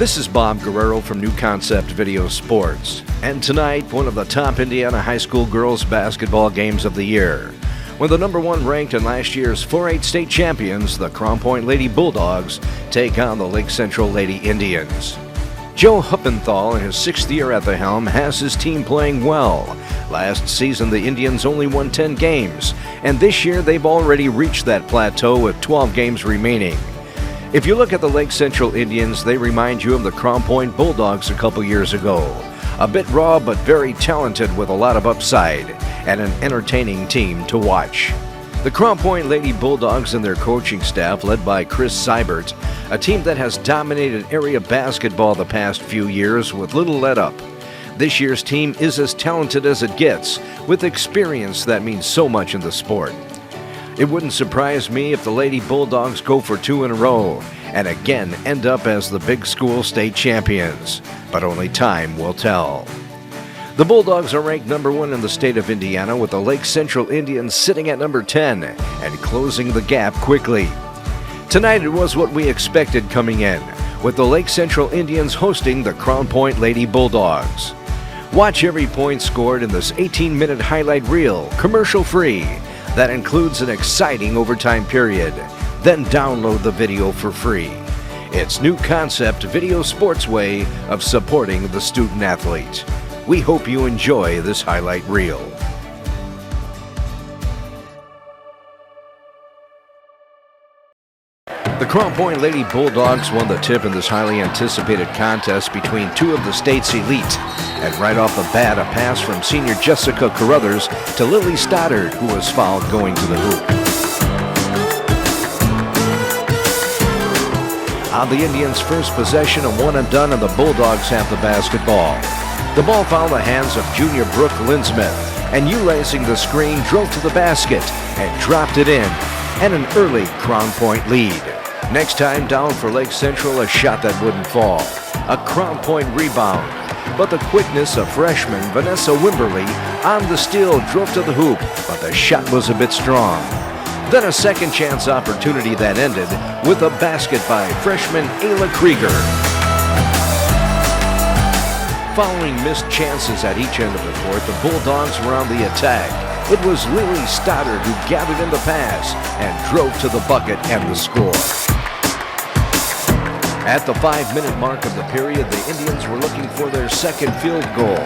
This is Bob Guerrero from New Concept Video Sports, and tonight, one of the top Indiana high school girls basketball games of the year, when the number one ranked in last year's 4A state champions, the Crown Point Lady Bulldogs, take on the Lake Central Lady Indians. Joe Huppenthal, in his sixth year at the helm, has his team playing well. Last season, the Indians only won 10 games, and this year they've already reached that plateau with 12 games remaining. If you look at the Lake Central Indians, they remind you of the Crown Point Bulldogs a couple years ago. A bit raw, but very talented with a lot of upside, and an entertaining team to watch. The Crown Point Lady Bulldogs and their coaching staff, led by Chris Seibert, a team that has dominated area basketball the past few years with little let-up. This year's team is as talented as it gets, with experience that means so much in the sport. It wouldn't surprise me if the Lady Bulldogs go for 2 in a row and again end up as the big school state champions, but only time will tell. The Bulldogs are ranked number 1 in the state of Indiana, with the Lake Central Indians sitting at number 10 and closing the gap quickly. Tonight it was what we expected coming in, with the Lake Central Indians hosting the Crown Point Lady Bulldogs. Watch every point scored in this 18-minute highlight reel, commercial-free, that includes an exciting overtime period. Then download the video for free. It's New Concept Video Sports' way of supporting the student athlete. We hope you enjoy this highlight reel. The Crown Point Lady Bulldogs won the tip in this highly anticipated contest between two of the state's elite. And right off the bat, a pass from senior Jessica Carruthers to Lily Stoddard, who was fouled going to the hoop. On the Indians' first possession, a one and done, and the Bulldogs have the basketball. The ball found the hands of junior Brooke Linsmith, and utilizing the screen, drove to the basket and dropped it in, and an early Crown Point lead. Next time down for Lake Central, a shot that wouldn't fall. A Crown Point rebound. But the quickness of freshman Vanessa Wimberly on the steal drove to the hoop, but the shot was a bit strong. Then a second chance opportunity that ended with a basket by freshman Ayla Krieger. Following missed chances at each end of the court, the Bulldogs were on the attack. It was Lily Stoddard who gathered in the pass and drove to the bucket and the score. At the 5-minute mark of the period, the Indians were looking for their second field goal,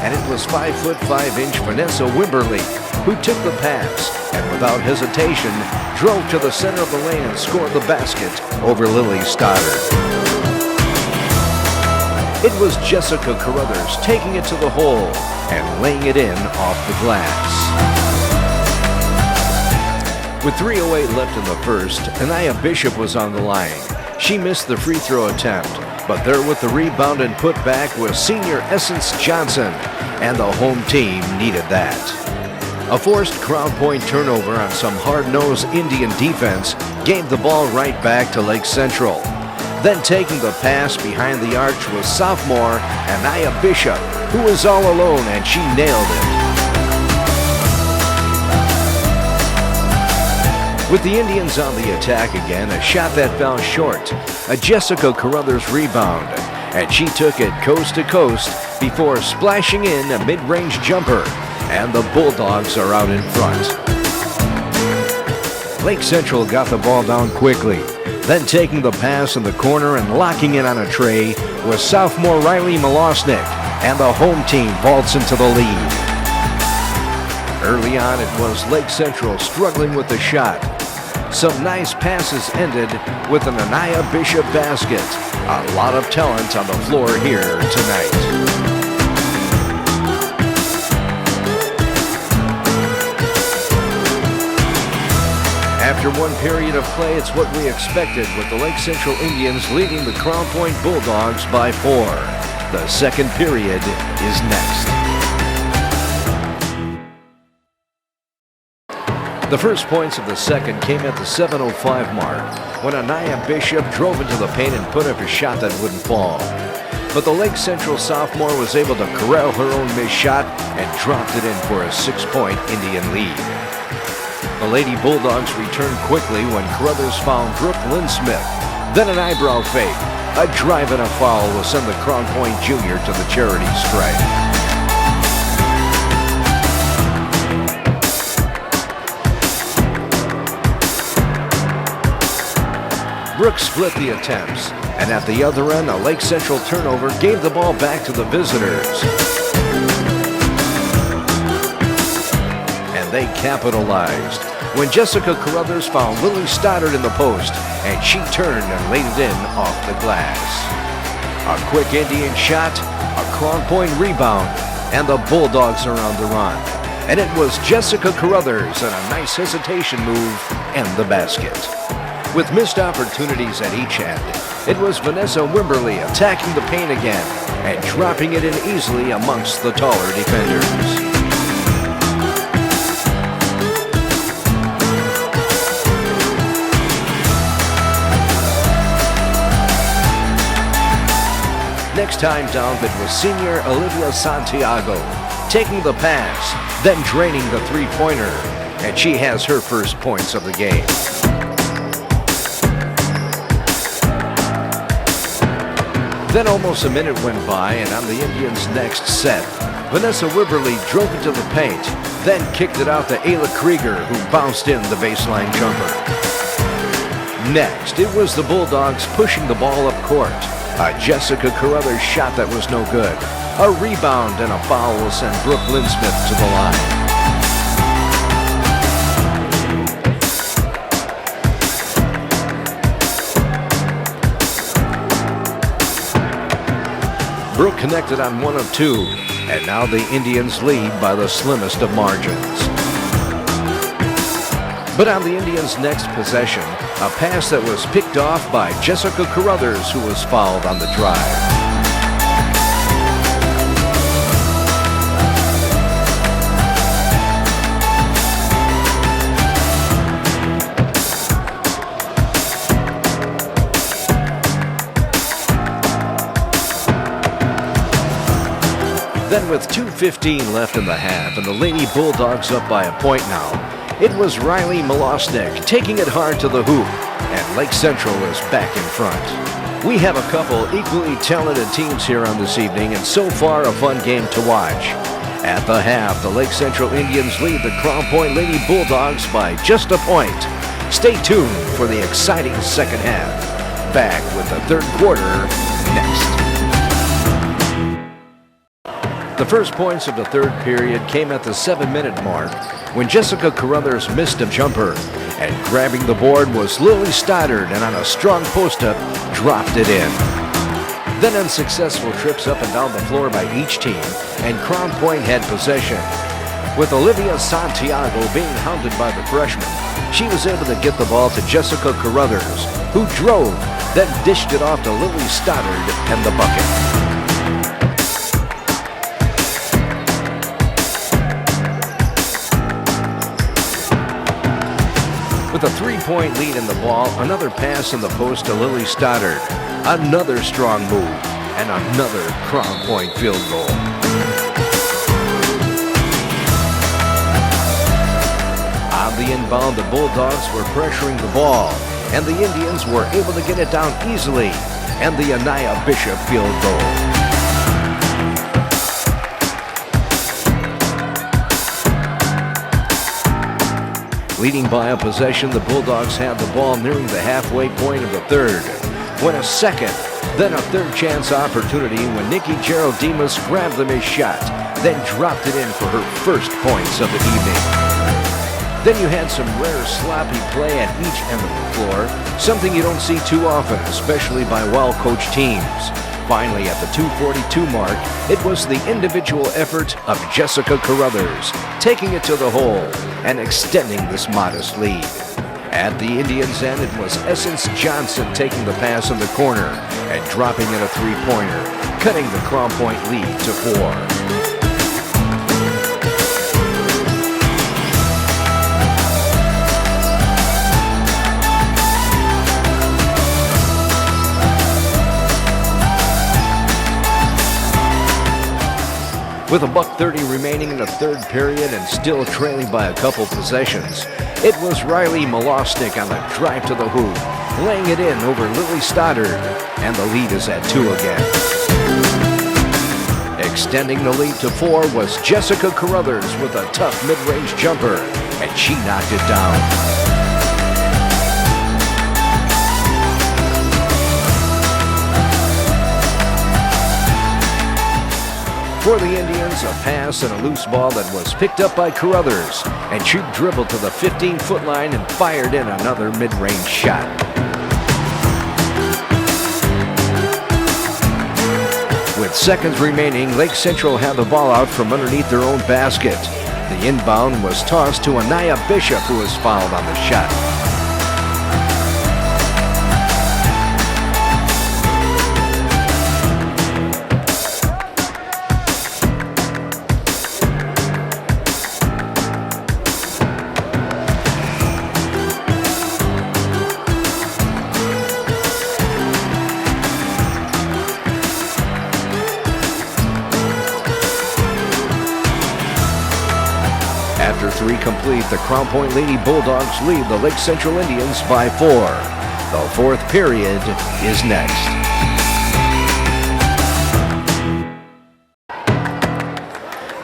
and it was 5'5" Vanessa Wimberly who took the pass and without hesitation drove to the center of the lane and scored the basket over Lily Stoddard. It was Jessica Carruthers taking it to the hole and laying it in off the glass. With 3:08 left in the first, Anaya Bishop was on the line. She missed the free throw attempt, but there with the rebound and put back was senior Essence Johnson, and the home team needed that. A forced Crown Point turnover on some hard-nosed Indian defense gave the ball right back to Lake Central. Then taking the pass behind the arch was sophomore Anaya Bishop, who was all alone, and she nailed it. With the Indians on the attack again, a shot that fell short, a Jessica Carruthers rebound, and she took it coast to coast before splashing in a mid-range jumper, and the Bulldogs are out in front. Lake Central got the ball down quickly, then taking the pass in the corner and locking it on a tray was sophomore Riley Milosnik, and the home team vaults into the lead. Early on, it was Lake Central struggling with the shot. Some nice passes ended with an Anaya Bishop basket. A lot of talent on the floor here tonight. After one period of play, it's what we expected, with the Lake Central Indians leading the Crown Point Bulldogs by 4. The second period is next. The first points of the second came at the 7:05 mark when Anaya Bishop drove into the paint and put up a shot that wouldn't fall. But the Lake Central sophomore was able to corral her own missed shot and dropped it in for a 6-point Indian lead. The Lady Bulldogs returned quickly when Carruthers found Brooke Linsmith. Then an eyebrow fake, A drive and a foul will send the Crown Point Junior to the charity stripe. Brooks split the attempts, and at the other end, a Lake Central turnover gave the ball back to the visitors. And they capitalized when Jessica Carruthers found Lily Stoddard in the post, and she turned and laid it in off the glass. A quick Indian shot, a Crown Point rebound, and the Bulldogs are on the run. And it was Jessica Carruthers and a nice hesitation move and the basket. With missed opportunities at each end, it was Vanessa Wimberly attacking the paint again and dropping it in easily amongst the taller defenders. Next time down, it was senior Olivia Santiago taking the pass, then draining the three-pointer, and she has her first points of the game. Then almost a minute went by, and on the Indians' next set, Vanessa Wimberly drove into the paint, then kicked it out to Ayla Krieger, who bounced in the baseline jumper. Next, it was the Bulldogs pushing the ball up court. A Jessica Carruthers shot that was no good. A rebound and a foul will send Brooke Linsmith to the line. Brooke connected on 1 of 2, and now the Indians lead by the slimmest of margins. But on the Indians' next possession, a pass that was picked off by Jessica Carruthers, who was fouled on the drive. Then with 2:15 left in the half and the Lady Bulldogs up by a point now, it was Riley Milosnik taking it hard to the hoop, and Lake Central is back in front. We have a couple equally talented teams here on this evening, and so far a fun game to watch. At the half, the Lake Central Indians lead the Crown Point Lady Bulldogs by just a point. Stay tuned for the exciting second half. Back with the third quarter next. The first points of the third period came at the 7-minute mark when Jessica Carruthers missed a jumper, and grabbing the board was Lily Stoddard, and on a strong post-up, dropped it in. Then unsuccessful trips up and down the floor by each team, and Crown Point had possession. With Olivia Santiago being hounded by the freshman, she was able to get the ball to Jessica Carruthers, who drove, then dished it off to Lily Stoddard and the bucket. With a three-point lead in the ball, another pass in the post to Lily Stoddard, another strong move, and another Crown Point field goal. On the inbound, the Bulldogs were pressuring the ball, and the Indians were able to get it down easily, and the Anaya Bishop field goal. Leading by a possession, the Bulldogs had the ball nearing the halfway point of the third, when a second, then a third chance opportunity when Nikki Geraldimas grabbed the missed shot, then dropped it in for her first points of the evening. Then you had some rare sloppy play at each end of the floor, something you don't see too often, especially by well-coached teams. Finally, at the 2:42 mark, it was the individual effort of Jessica Carruthers taking it to the hole and extending this modest lead. At the Indians' end, it was Essence Johnson taking the pass in the corner and dropping in a three-pointer, cutting the Crown Point lead to 4. With $1:30 remaining in the third period and still trailing by a couple possessions, it was Riley Milosnik on a drive to the hoop, laying it in over Lily Stoddard, and the lead is at 2 again. Extending the lead to 4 was Jessica Carruthers with a tough mid-range jumper, and she knocked it down. For the Indians, a pass and a loose ball that was picked up by Carruthers, and she dribbled to the 15-foot line and fired in another mid-range shot. With seconds remaining, Lake Central had the ball out from underneath their own basket. The inbound was tossed to Anaya Bishop, who was fouled on the shot. After 3 complete, the Crown Point Lady Bulldogs lead the Lake Central Indians by 4. The 4th period is next.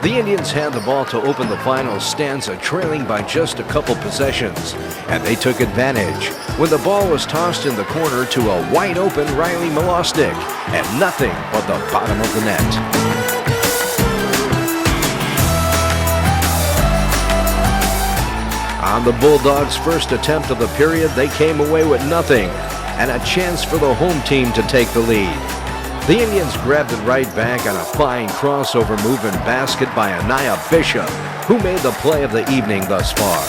The Indians had the ball to open the final stanza, trailing by just a couple possessions, and they took advantage when the ball was tossed in the corner to a wide-open Riley Milosnik, and nothing but the bottom of the net. On the Bulldogs' first attempt of the period, they came away with nothing, and a chance for the home team to take the lead. The Indians grabbed it right back on a fine crossover move and basket by Anaya Bishop, who made the play of the evening thus far.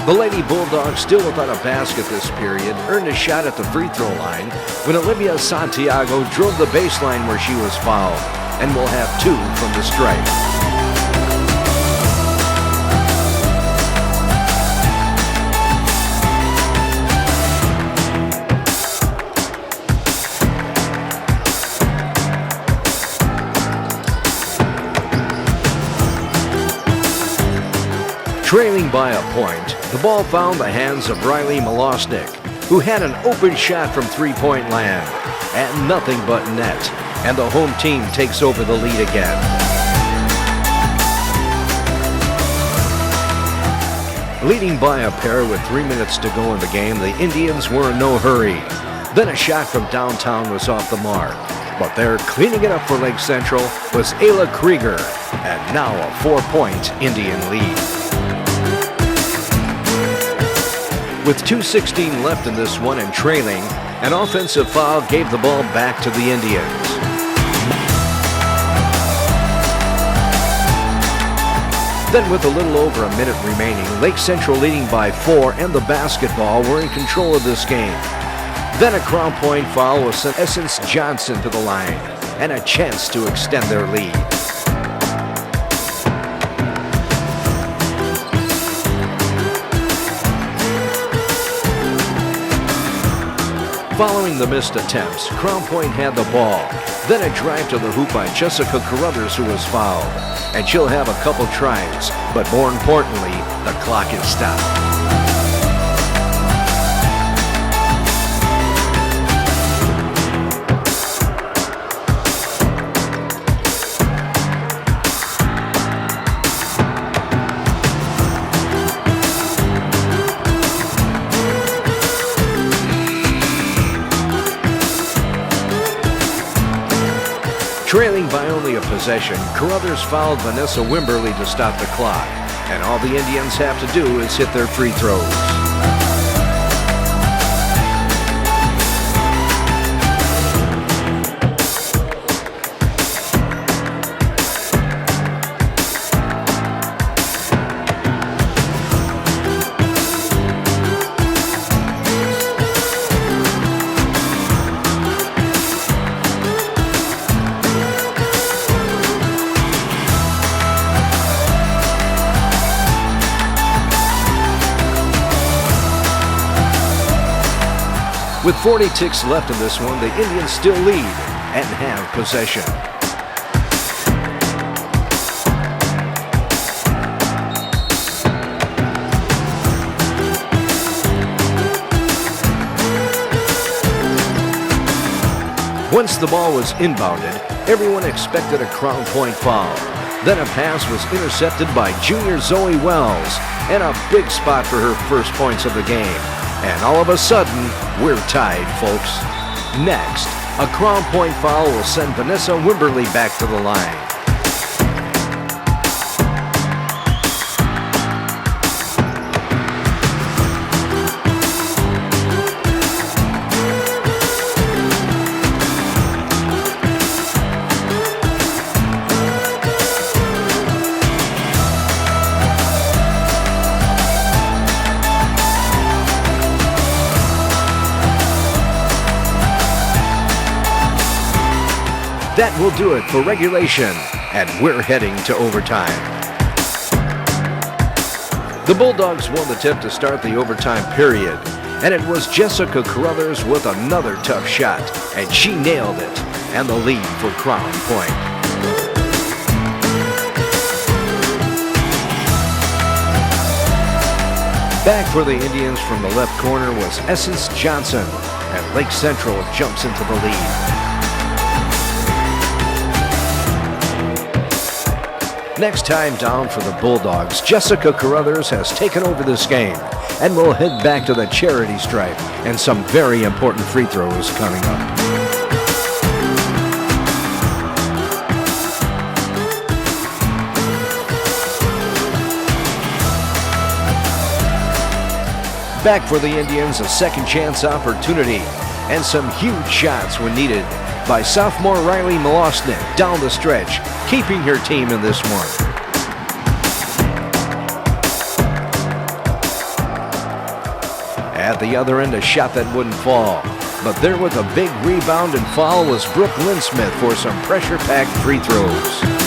The Lady Bulldogs, still without a basket this period, earned a shot at the free throw line when Olivia Santiago drove the baseline where she was fouled, and will have 2 from the stripe. Trailing by a point, the ball found the hands of Riley Milosnik, who had an open shot from three-point land, and nothing but net, and the home team takes over the lead again. Leading by a pair with 3 minutes to go in the game, the Indians were in no hurry. Then a shot from downtown was off the mark, but there cleaning it up for Lake Central was Ayla Krieger, and now a 4-point Indian lead. With 2:16 left in this one and trailing, an offensive foul gave the ball back to the Indians. Then with a little over a minute remaining, Lake Central leading by 4 and the basketball were in control of this game. Then a Crown Point foul was sent Essence Johnson to the line, and a chance to extend their lead. Following the missed attempts, Crown Point had the ball. Then a drive to the hoop by Jessica Carruthers, who was fouled. And she'll have a couple tries, but more importantly, the clock is stopped. Trailing by only a possession, Carruthers fouled Vanessa Wimberly to stop the clock, and all the Indians have to do is hit their free throws. With 40 ticks left in this one, the Indians still lead and have possession. Once the ball was inbounded, everyone expected a Crown Point foul. Then a pass was intercepted by junior Zoe Wells, and a big spot for her first points of the game. And all of a sudden, we're tied, folks. Next, a Crown Point foul will send Vanessa Wimberly back to the line. That will do it for regulation, and we're heading to overtime. The Bulldogs won the tip to start the overtime period, and it was Jessica Carruthers with another tough shot, and she nailed it, and the lead for Crown Point. Back for the Indians from the left corner was Essence Johnson, and Lake Central jumps into the lead. Next time down for the Bulldogs, Jessica Carruthers has taken over this game and will head back to the charity stripe, and some very important free throws coming up. Back for the Indians, a second chance opportunity, and some huge shots when needed by sophomore Riley Milosnik down the stretch, keeping her team in this one. At the other end, a shot that wouldn't fall, but there with a big rebound and foul was Brooke Linsmith for some pressure-packed free throws.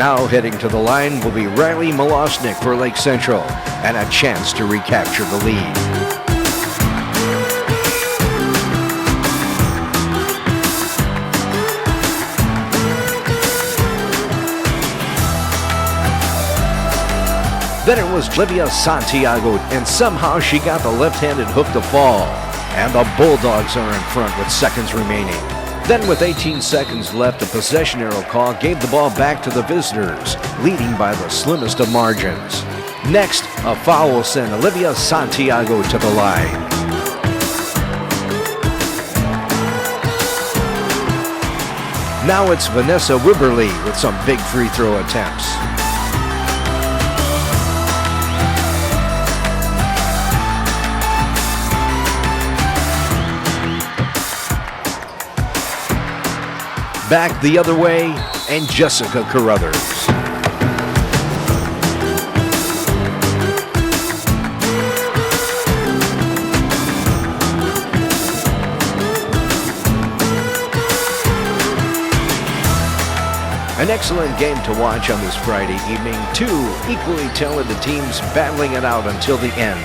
Now heading to the line will be Riley Milosnik for Lake Central, and a chance to recapture the lead. Then it was Olivia Santiago, and somehow she got the left-handed hook to fall, and the Bulldogs are in front with seconds remaining. Then with 18 seconds left, a possession arrow call gave the ball back to the visitors, leading by the slimmest of margins. Next, a foul will send Olivia Santiago to the line. Now it's Vanessa Wimberly with some big free throw attempts. Back the other way, and Jessica Carruthers. An excellent game to watch on this Friday evening. Two equally talented teams battling it out until the end.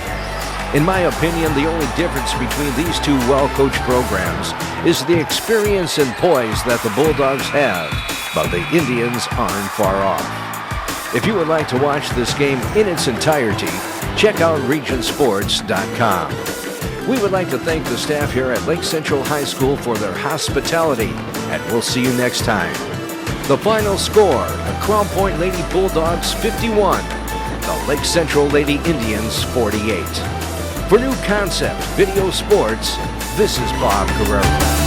In my opinion, the only difference between these two well-coached programs is the experience and poise that the Bulldogs have, but the Indians aren't far off. If you would like to watch this game in its entirety, check out regionsports.com. We would like to thank the staff here at Lake Central High School for their hospitality, and we'll see you next time. The final score, the Crown Point Lady Bulldogs 51, the Lake Central Lady Indians 48. For New Concept Video Sports, this is Bob Guerrero.